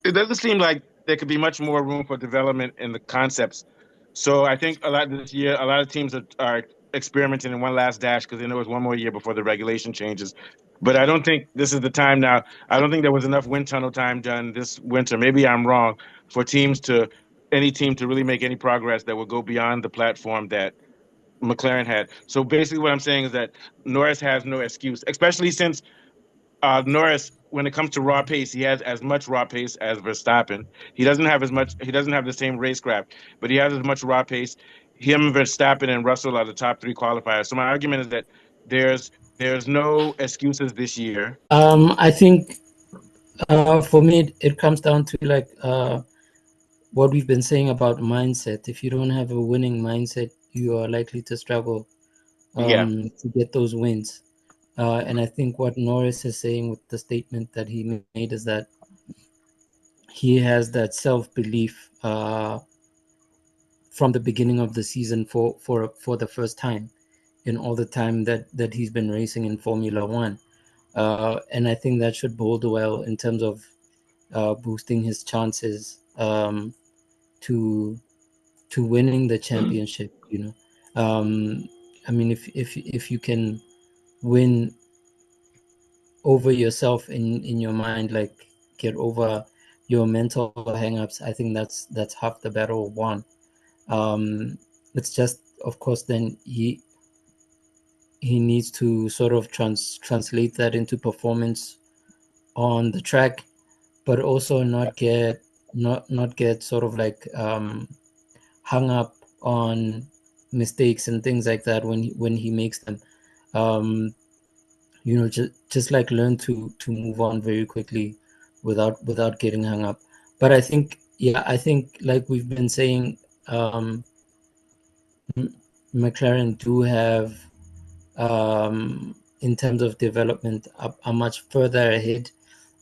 it doesn't seem like there could be much more room for development in the concepts. So I think a lot this year, a lot of teams are experimenting in one last dash because they know it's one more year before the regulation changes. But I don't think this is the time now. I don't think there was enough wind tunnel time done this winter. Maybe I'm wrong for any team to really make any progress that will go beyond the platform that McLaren had. So basically, what I'm saying is that Norris has no excuse, especially since Norris, when it comes to raw pace, he has as much raw pace as Verstappen. He doesn't have as much. He doesn't have the same racecraft, but he has as much raw pace. Him, Verstappen, and Russell are the top three qualifiers. So my argument is that there's there's no excuses this year. I think for me, it comes down to like what we've been saying about mindset. If you don't have a winning mindset, you are likely to struggle Yeah, to get those wins. And I think what Norris is saying with the statement that he made is that he has that self belief from the beginning of the season for the first time in all the time that he's been racing in Formula One. And I think that should bode well in terms of boosting his chances to winning the championship. I mean, if you can win over yourself in your mind, like get over your mental hangups, I think that's half the battle won. It's just, of course, then he needs to sort of translate that into performance on the track, but also not get sort of like hung up on mistakes and things like that when he makes them. Um, just like learn to move on very quickly without getting hung up. But I think like we've been saying, McLaren do have in terms of development are much further ahead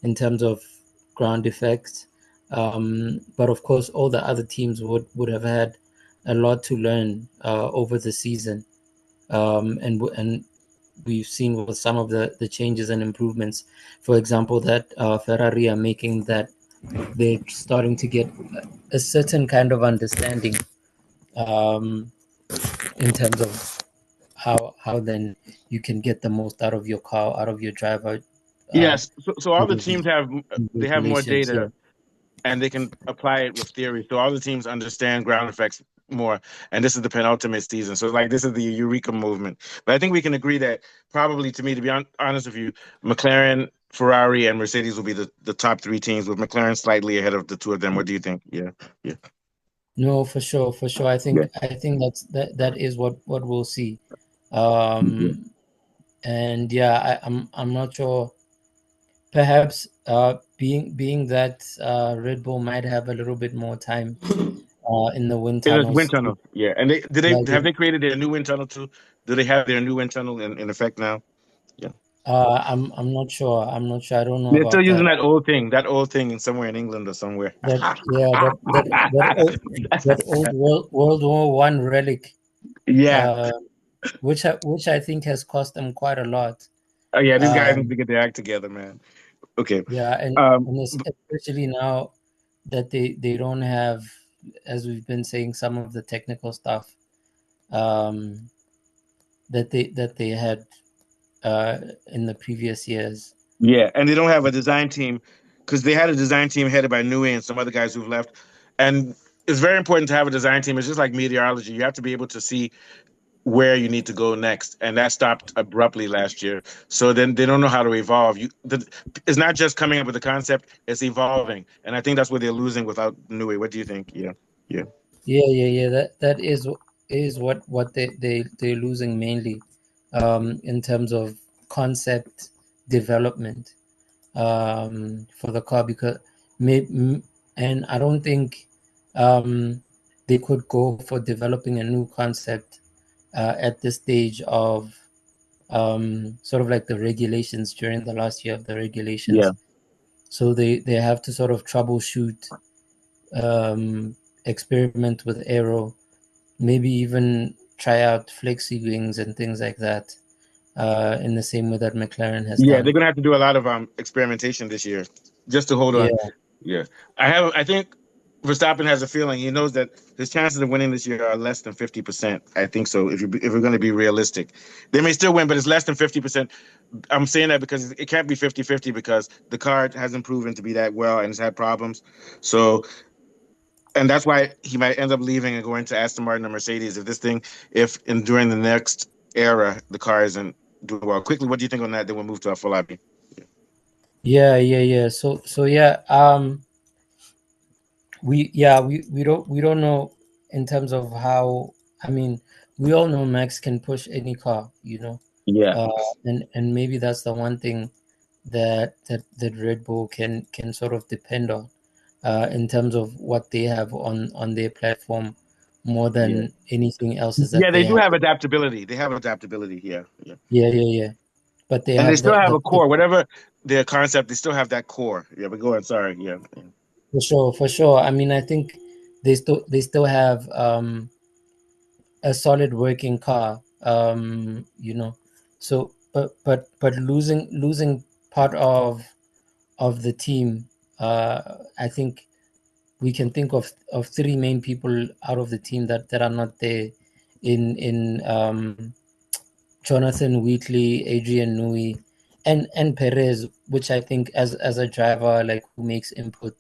in terms of ground effects. But of course, all the other teams would have had a lot to learn over the season, and we've seen with some of the changes and improvements. For example, that Ferrari are making, that they're starting to get a certain kind of understanding um, in terms of how then you can get the most out of your car, out of your driver, yes. So all due the to teams have these they have more regulations. Yeah, data and they can apply it with theory. So all the teams understand ground effects more. And this is the penultimate season. So it's like this is the Eureka movement. But I think we can agree that probably, to me, to be honest with you, McLaren, Ferrari, and Mercedes will be the top three teams, with McLaren slightly ahead of the two of them. What do you think? Yeah. Yeah. no, for sure, for sure. I think that is what we'll see. Yeah. Um, and yeah, I'm not sure. Perhaps being that Red Bull might have a little bit more time in the wind It is wind tunnels to, tunnel. Yeah. And yeah, have they created their new wind tunnel too? Do they have their new wind tunnel in effect now? Yeah. I'm not sure. I'm not sure. I don't know They're still about using that. that old thing in somewhere in England or somewhere. That yeah, that old World War I relic, Yeah. uh, which I think has cost them quite a lot. Oh yeah, these guys need to Um, get their act together, man. Okay. yeah, Um, especially now that they don't have, as we've been saying, some of the technical stuff um, that they had in the previous years. yeah, and they don't have a design team because they had a design team headed by Newey and some other guys who've left. And it's very important to have a design team. It's just like meteorology. You have to be able to see where you need to go next, and that stopped abruptly last year. So then they don't know how to evolve. It's not just coming up with a concept; it's evolving, and I think that's what they're losing without Newey. What do you think? Yeah, yeah, Yeah. That is what they're losing mainly in terms of concept development for the car, because and I don't think um, they could go for developing a new concept at this stage of sort of like the regulations during the last year of the yeah. regulations. So they have to sort of troubleshoot, um, experiment with aero, maybe even try out flexi wings and things like that, in the same way that McLaren has Yeah, they're done. gonna have to do a lot of experimentation this year just to hold Yeah, on. Yeah. I think Verstappen has a feeling. He knows that his chances of winning this year are less than 50%. I think so. If we're going to be realistic, they may still win, but it's less than 50%. I'm saying that because it can't be 50-50 because the car hasn't proven to be that well and it's had problems. So, and that's why he might end up leaving and going to Aston Martin or Mercedes if this thing, if in during the next era the car isn't doing well. Quickly, what do you think on that? Then we'll move to Afolabi. Yeah. So yeah, we don't know in terms of how. I mean, we all know Max can push any car, Yeah. uh, and maybe that's the one thing that Red Bull can sort of depend on, in terms of what they have on their platform, more Yeah. than anything else is that Yeah, they they do have. have adaptability. They have adaptability here. Yeah. Yeah. But they And they have still have a the core. Whatever their concept, they still have that core. Yeah, but go ahead. Sorry. Yeah. for sure. I mean, I think they still have a solid working car. So but losing part of the team. I think we can think of three main people out of the team that are not there in Jonathan Wheatley, Adrian Newey, and Perez, which I think as a driver, like, who makes input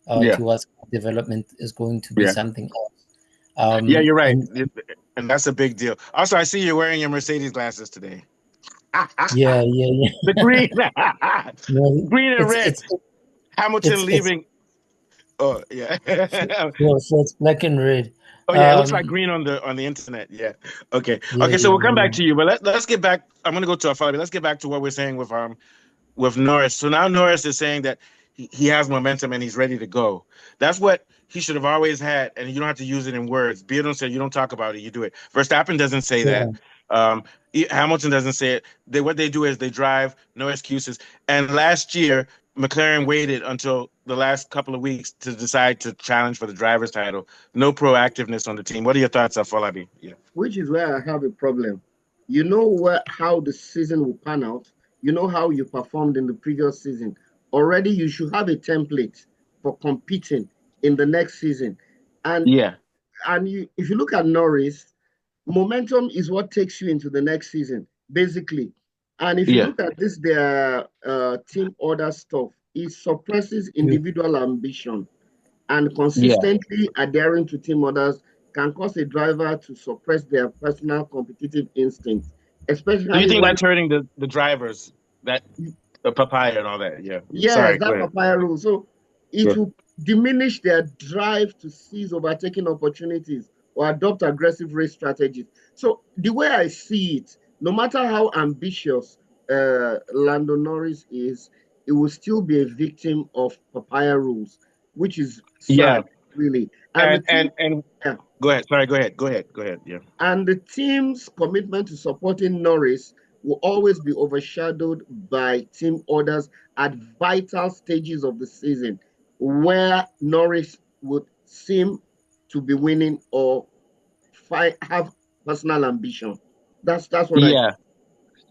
Yeah. towards development, is going to be Yeah. something else. Yeah, you're right. And And that's a big deal. Also, I see you're wearing your Mercedes glasses today. yeah. The green, No, green and it's red. it's Hamilton it's leaving. Oh, yeah. so it's black and red. Oh yeah, it looks like Um, green on the internet. Yeah. Okay. yeah, Okay. So we'll come back yeah. to you, but let's get back. I'm gonna go to our follow. Let's get back to what we're saying with Norris. So now Norris is saying that he has momentum and he's ready to go. That's what he should have always had, and you don't have to use it in words. Beardon said you don't talk about it, you do it. Verstappen doesn't say that. Yeah. Um, Hamilton doesn't say it. What they do is they drive, no excuses. And last year, McLaren waited until the last couple of weeks to decide to challenge for the driver's title. No proactiveness on the team. What are your thoughts, Falabi? Yeah. Which is where I have a problem. You know how the season will pan out. You know how you performed in the previous season. Already, you should have a template for competing in the next season. And Yeah. if you look at Norris, momentum is what takes you into the next season, basically. And if you Yeah. look at this, their team order stuff, it suppresses individual ambition, and Yeah. consistently adhering to team orders can cause a driver to suppress their personal competitive instincts, So you especially think when, that's hurting the drivers, that the papaya and all that? Yeah. yes, Sorry. Go that ahead. papaya rule. So it Yeah. will diminish their drive to seize overtaking opportunities or adopt aggressive race strategies. So the way I see it, no matter how ambitious Lando Norris is, it will still be a victim of papaya rules, which is Yeah. sad, really. And the And team, and and yeah, go ahead. Sorry. Go ahead. Go ahead. Go ahead. Yeah. and the team's commitment to supporting Norris will always be overshadowed by team orders at vital stages of the season, where Norris would seem to be winning or have personal ambition. That's what I Yeah.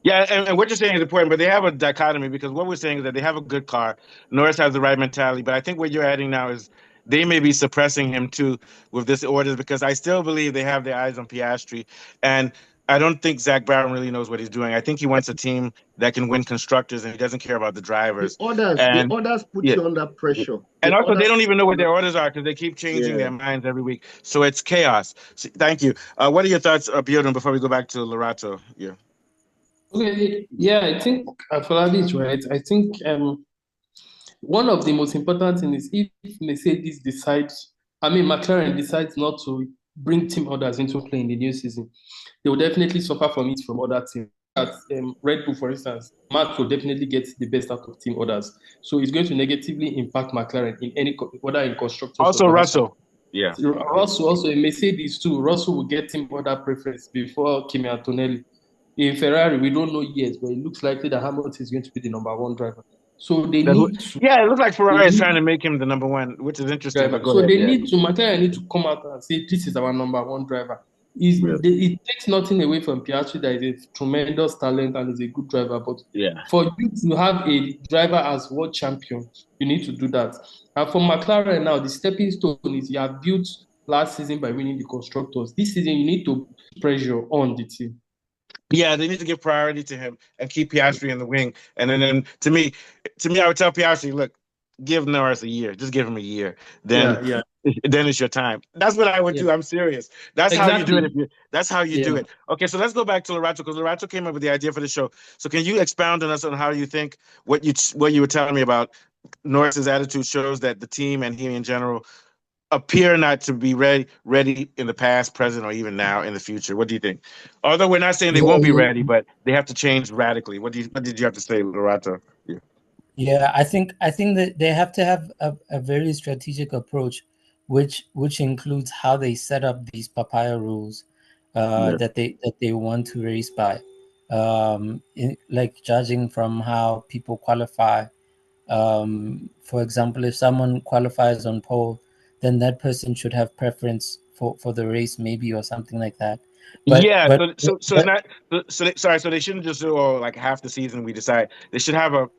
Yeah, and what you're saying is important, but they have a dichotomy because what we're saying is that they have a good car. Norris has the right mentality, but I think what you're adding now is they may be suppressing him too with this orders because I still believe they have their eyes on Piastri, and I don't think Zach Brown really knows what he's doing. I think he wants a team that can win constructors, and he doesn't care about the drivers. the And orders put yeah, you under pressure. and The also they orders don't even know what under their orders are because they keep changing yeah. their minds every week, so it's chaos. So, thank you. What are your thoughts, Bjorn, before we go back to Lorato? Yeah. Okay, yeah, I think Afolabi is right. I think one of the most important things is if Mercedes decides, I mean, McLaren decides not to bring team orders into play in the new season, they will definitely suffer from it from other teams. At Red Bull, for instance, Max will definitely get the best out of team orders. So it's going to negatively impact McLaren in whether in constructors or Also, drivers. Russell. Yeah. Also in Mercedes too, Russell will get team order preference before Kimi Antonelli. In Ferrari, we don't know yet, but it looks likely that Hamilton is going to be the number one driver. So they That's what, need to yeah, it looks like they Ferrari is trying need to make him the number one, which is interesting, but driver. go So ahead. they Yeah. need to McLaren need to come out and say this is our number one driver. it takes nothing away from Piastri, that is a tremendous talent and is a good driver. But for you to have a driver as world champion, you need to do that. And for McLaren now, the stepping stone is you have built last season by winning the constructors. This season, you need to put pressure on the team. Yeah, they need to give priority to him and keep Piastri in the wing. And then to me, I would tell Piastri, look, give Norris a year. Just give him a year. Then then it's your time. That's what I would do. I'm serious. That's how you do it. That's how you do it. Okay, so let's go back to Lorato, because Lorato came up with the idea for the show. So can you expound on us on how you think what you were telling me about Norris's attitude shows that the team and he in general appear not to be ready in the past, present, or even now in the future? What do you think? Although we're not saying they won't be ready, but they have to change radically. What did you have to say, Lorato? Yeah, I think that they have to have a very strategic approach, which includes how they set up these papaya rules that they want to race by. Like judging from how people qualify. For example, if someone qualifies on pole, then that person should have preference for the race, maybe, or something like that. But so they shouldn't just do like half the season. We decide they should have a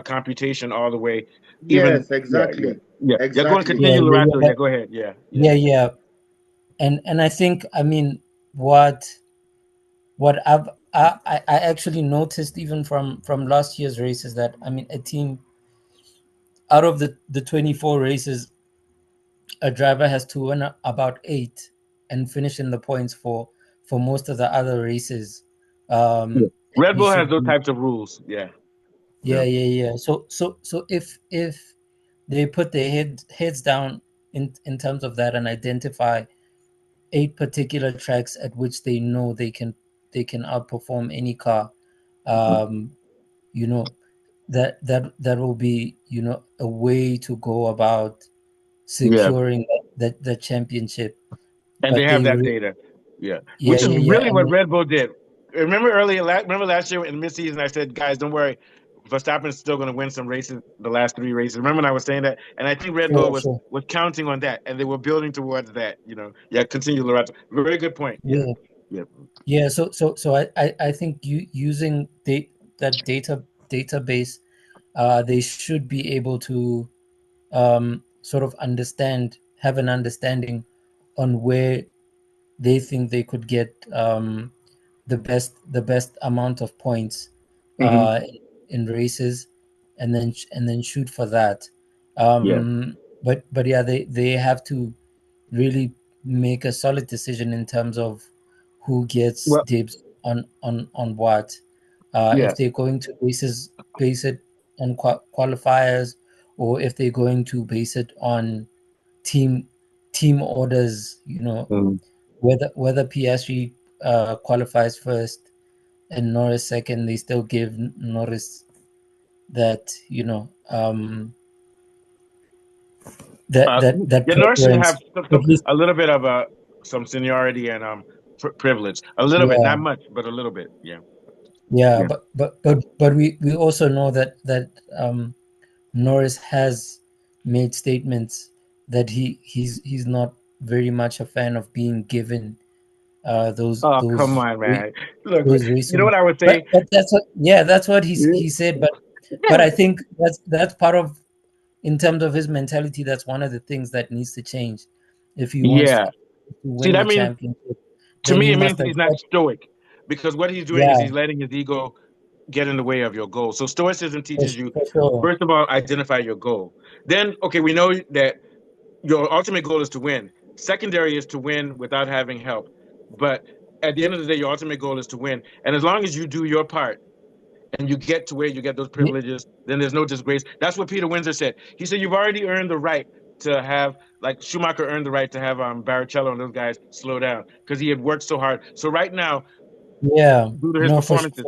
computation all the way. Yes, exactly. Exactly. Go on, continue, Lorato. Go ahead. Yeah. And I think, I mean, what I actually noticed even from last year's races, that I mean, a team out of the 24 races, a driver has to win about 8 and finish in the points for most of the other races. Red Bull has those types of rules. Yeah. So if they put their heads down in terms of that and identify 8 particular tracks at which they know they can outperform any car, you know, that will be, you know, a way to go about securing the championship. And they have that data, which is really what Red Bull did. Remember last year in mid-season, I said, guys, don't worry, Verstappen's still going to win some races, the last 3 races. Remember when I was saying that? And I think Red Bull was counting on that, and they were building towards that. You know, continue, Lorato. Very good point. So I think using that database, they should be able to sort of have an understanding on where they think they could get the best amount of points in races, and then shoot for that. But yeah, they have to really make a solid decision in terms of who gets dibs on what. If they're going to base it on qualifiers, or if they're going to base it on team orders, you know, whether Piastri qualifies first and Norris second, they still give Norris that, you know, that Norris should have a little bit of some seniority and privilege, a little bit, not much, but a little bit. But we also know that Norris has made statements that he's not very much a fan of being given those. Come on, man! Look, those you know what I was saying. But that's what he said. But I think that's part of, in terms of his mentality, that's one of the things that needs to change if he wants to win the championship. To me, it means he's not stoic, because what he's doing is he's letting his ego get in the way of your goal. So stoicism teaches you, first of all, identify your goal. Then, okay, we know that your ultimate goal is to win. Secondary is to win without having help. But at the end of the day, your ultimate goal is to win. And as long as you do your part and you get to where you get those privileges, then there's no disgrace. That's what Peter Windsor said. He said, you've already earned the right to have, like Schumacher earned the right to have Barrichello and those guys slow down because he had worked so hard. So right now, due to his performances,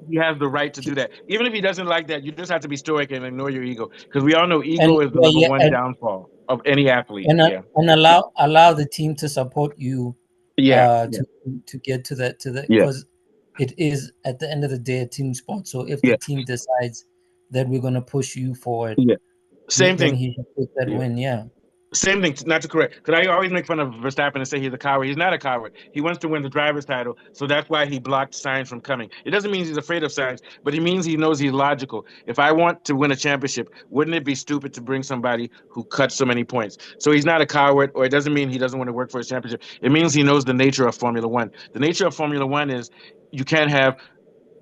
he has the right to do that. Even if he doesn't like that, you just have to be stoic and ignore your ego, because we all know ego is the number one downfall of any athlete. And allow the team to support you. To get to that because it is, at the end of the day, a team sport. So if the team decides that we're going to push you forward, same thing, he should take that win. Same thing, not to correct, because I always make fun of Verstappen and say he's a coward. He's not a coward. He wants to win the driver's title, so that's why he blocked Sainz from coming. It doesn't mean he's afraid of Sainz, but it means he knows he's logical. If I want to win a championship, wouldn't it be stupid to bring somebody who cuts so many points? So he's not a coward, or it doesn't mean he doesn't want to work for his championship. It means he knows the nature of Formula One. The nature of Formula One is you can't have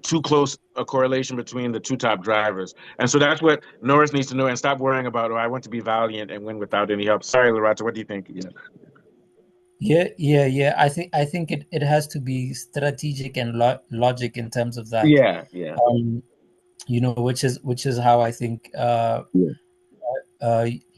too close a correlation between the two top drivers. And so that's what Norris needs to know and stop worrying about, I want to be valiant and win without any help. Sorry, Larato, what do you think? Yeah. I think it has to be strategic and logic in terms of that. Yeah. Which is how I think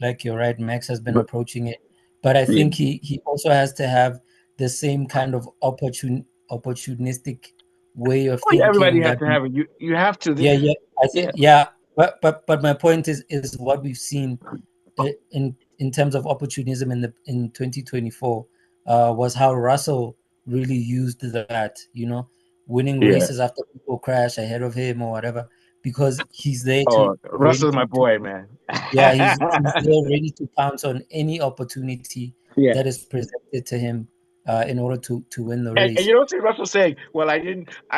like you're right, Max has been approaching it. But I think he also has to have the same kind of opportunistic way of thinking. Everybody has to have it. You have to. Yeah. I think But my point is what we've seen in terms of opportunism in 2024 was how Russell really used that, winning races after people crash ahead of him or whatever, because he's there to. Russell's my boy, man. Yeah, he's there ready to pounce on any opportunity that is presented to him in order to win the race. And you don't see Russell saying, "Well, I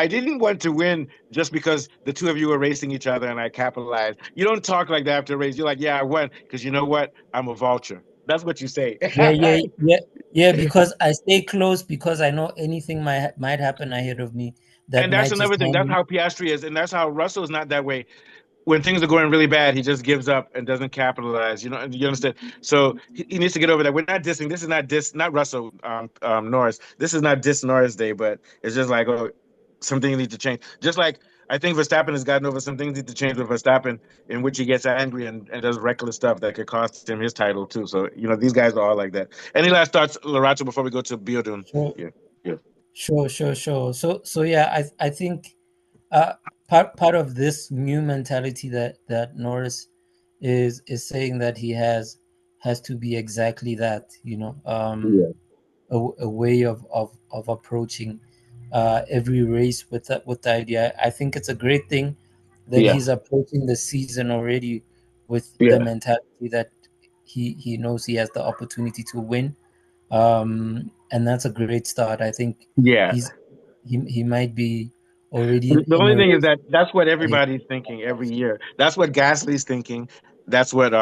didn't want to win just because the two of you were racing each other and I capitalized." You don't talk like that after a race. You're like, "Yeah, I won because you know what? I'm a vulture." That's what you say. Yeah. Because I stay close because I know anything might happen ahead of me. And that's another thing. That's how Piastri is, and that's how Russell is not that way. When things are going really bad, he just gives up and doesn't capitalize. You understand? So he needs to get over that. We're not dissing. This is not Russell, Norris. This is not diss Norris Day, but it's just like, some things need to change. Just like I think Verstappen has gotten over some things need to change with Verstappen, in which he gets angry and does reckless stuff that could cost him his title too. So these guys are all like that. Any last thoughts, Lorato, before we go to Biodun? Sure. So yeah, I think part of this new mentality that Norris is saying that he has to be exactly that, a way of approaching every race with the idea. I think it's a great thing that he's approaching the season already with the mentality that he knows he has the opportunity to win, and that's a great start. I think he might be already. The only thing is that's what everybody's thinking every year. That's what Gasly's thinking. That's what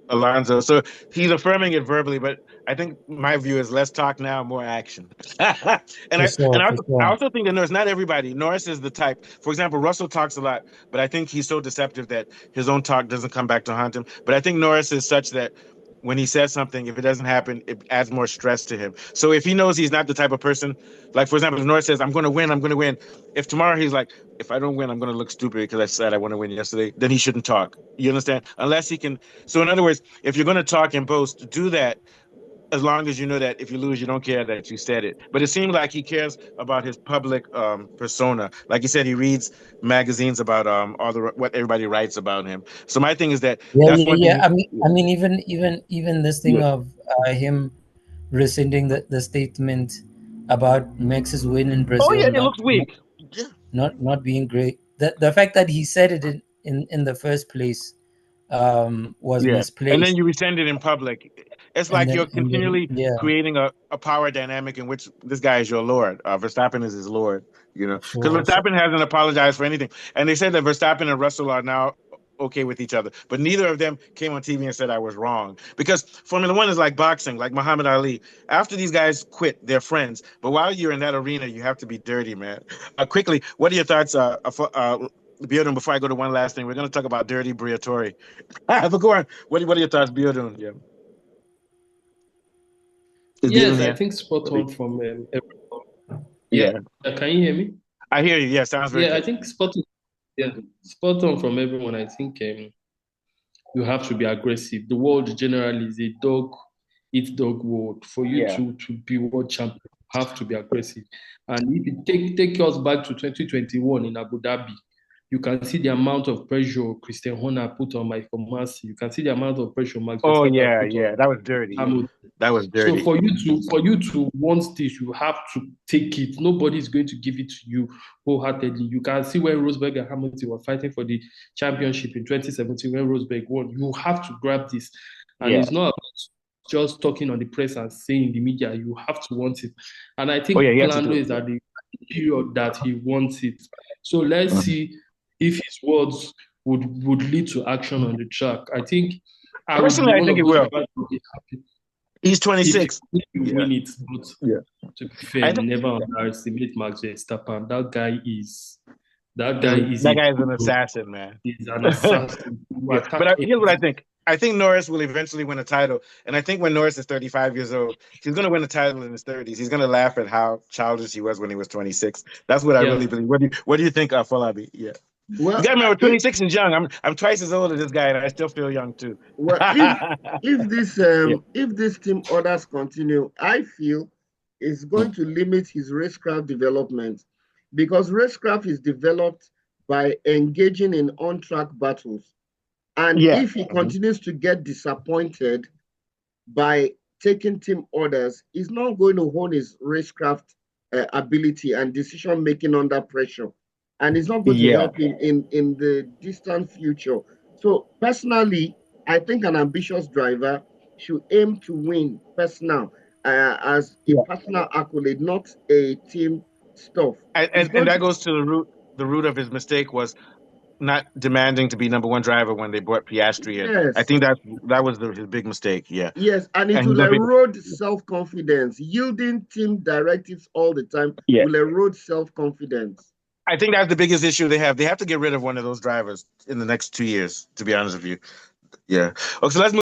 Alonso. So he's affirming it verbally, but I think my view is less talk now, more action. I also think that Norris, not everybody. Norris is the type. For example, Russell talks a lot, but I think he's so deceptive that his own talk doesn't come back to haunt him. But I think Norris is such that when he says something, if it doesn't happen, it adds more stress to him. So if he knows he's not the type of person, like, for example, if Norris says, I'm going to win. If tomorrow he's like, if I don't win, I'm going to look stupid because I said I want to win yesterday, then he shouldn't talk. You understand? Unless he can. So in other words, if you're going to talk and boast, do that as long as you know that if you lose, you don't care that you said it. But it seems like he cares about his public persona. Like he said, he reads magazines about what everybody writes about him. So my thing is that I mean, even this thing of him rescinding the statement about Max's win in Brazil. Oh yeah, it looks weak. Not being great. The fact that he said it in the first place was misplaced. And then you rescind it in public. It's like you're continually creating a power dynamic in which this guy is your lord. Verstappen is his lord, because Verstappen hasn't apologized for anything. And they said that Verstappen and Russell are now okay with each other, but neither of them came on TV and said I was wrong. Because Formula One is like boxing, like Muhammad Ali. After these guys quit, they're friends. But while you're in that arena, you have to be dirty, man. Quickly, what are your thoughts, Biodun, before I go to one last thing? We're going to talk about dirty Briatore. But go on. What are your thoughts, Biodun? Yes, I think spot on from everyone. Can you hear me? I hear you. Yeah, sounds very good. I think spot on from everyone. I think you have to be aggressive. The world generally is a dog-eat-dog world. For you to be world champion, you have to be aggressive. And if you take us back to 2021 in Abu Dhabi, you can see the amount of pressure Christian Horner put on Michael Masi. You can see the amount of pressure Max Verstappen put on that was dirty. That was dirty. So for you to want this, you have to take it. Nobody is going to give it to you wholeheartedly. You can see when Rosberg and Hamilton were fighting for the championship in 2017 when Rosberg won. You have to grab this, and it's not about just talking on the press and saying in the media. You have to want it. And I think he has to Lando do it. is at the period that he wants it. So let's see if his words would lead to action on the track. I think I would be Personally, I one think of it those will. people who will be happy He's if 26. he win it. But to be fair, never underestimate Max Verstappen. That guy is That guy is an assassin, man. He's an assassin. But here's what I think. I think Norris will eventually win a title. And I think when Norris is 35 years old, he's going to win a title in his 30s. He's going to laugh at how childish he was when he was 26. That's what I really believe. What do you think, Falabi? Yeah. Well, you got to remember, 26 is young. I'm twice as old as this guy, and I still feel young too. Well, if this team orders continue, I feel it's going to limit his racecraft development, because racecraft is developed by engaging in on-track battles. And if he continues to get disappointed by taking team orders, he's not going to hone his racecraft ability and decision making under pressure. And it's not going to help him in the distant future. So personally, I think an ambitious driver should aim to win personal as a personal accolade, not a team stuff. And that goes to the root of his mistake was not demanding to be number one driver when they brought Piastri in. Yes. I think that was his big mistake. Yeah. Yes, and it will erode self-confidence. Yielding team directives all the time will erode self-confidence. I think that's the biggest issue they have. They have to get rid of one of those drivers in the next 2 years, to be honest with you. Yeah. Okay, so let's move